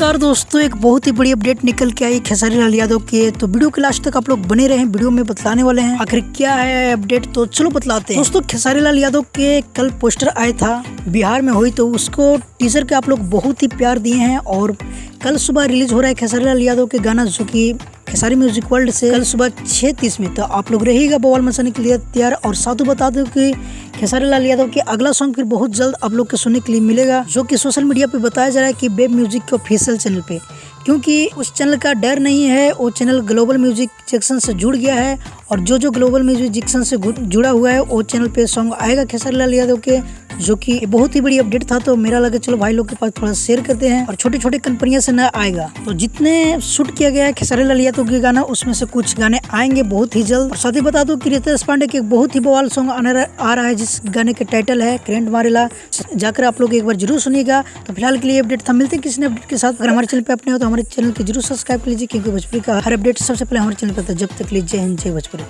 नमस्कार दोस्तों, एक बहुत ही बड़ी अपडेट निकल के आई खेसारी लाल यादव के। तो वीडियो के लास्ट तक आप लोग बने रहे। वीडियो में बतलाने वाले हैं आखिर क्या है अपडेट, तो चलो बतलाते हैं। दोस्तों, खेसारी लाल यादव के कल पोस्टर आया था, बिहार में हुई, तो उसको टीजर के आप लोग बहुत ही प्यार दिए हैं। और कल सुबह रिलीज हो रहा है खेसारी लाल यादव के गाना, जो कि खेसारी म्यूजिक वर्ल्ड से कल सुबह 6:30 में। तो आप लोग रहिएगा बवाल मचाने के लिए तैयार। और साथ बता दो कि खेसारी लाल यादव के अगला सॉन्ग फिर बहुत जल्द आप लोग के सुनने के लिए मिलेगा, जो कि सोशल मीडिया पे बताया जा रहा है कि वेब म्यूजिक के ऑफिशियल चैनल पे। क्योंकि उस चैनल का डर नहीं है, वो चैनल ग्लोबल म्यूजिक जंक्शन से जुड़ गया है। और जो ग्लोबल म्यूजिक जंक्शन से जुड़ा हुआ है, वो चैनल पे सॉन्ग आएगा खेसारी लाल यादव के, जो कि बहुत ही बड़ी अपडेट था। तो मेरा लगा चलो भाई लोग के पास थोड़ा शेयर करते हैं। और छोटे छोटे कंपनियों से ना आएगा, तो जितने शूट किया गया है खेसारी लाल यादव के गाना, उसमें से कुछ गाने आएंगे बहुत ही जल्द। और साथ ही बता दो कि रितेश पांडे के एक बहुत ही बवाल सॉन्ग आ रहा है, जिस गाने के टाइटल है करेंट मारेला। जाकर आप लोग एक बार जरूर सुनिएगा। तो फिलहाल के लिए अपडेट था, मिलते हैं किसी ने अपडेट के साथ। अगर हमारे चैनल पे अपने हो तो हमारे चैनल को जरूर सब्सक्राइब कर लीजिए, क्योंकि भोजपुरी का हर अपडेट सबसे पहले हमारे चैनल पर था। जब तक लीजिए, जय हिंद, जय भोजपुरी।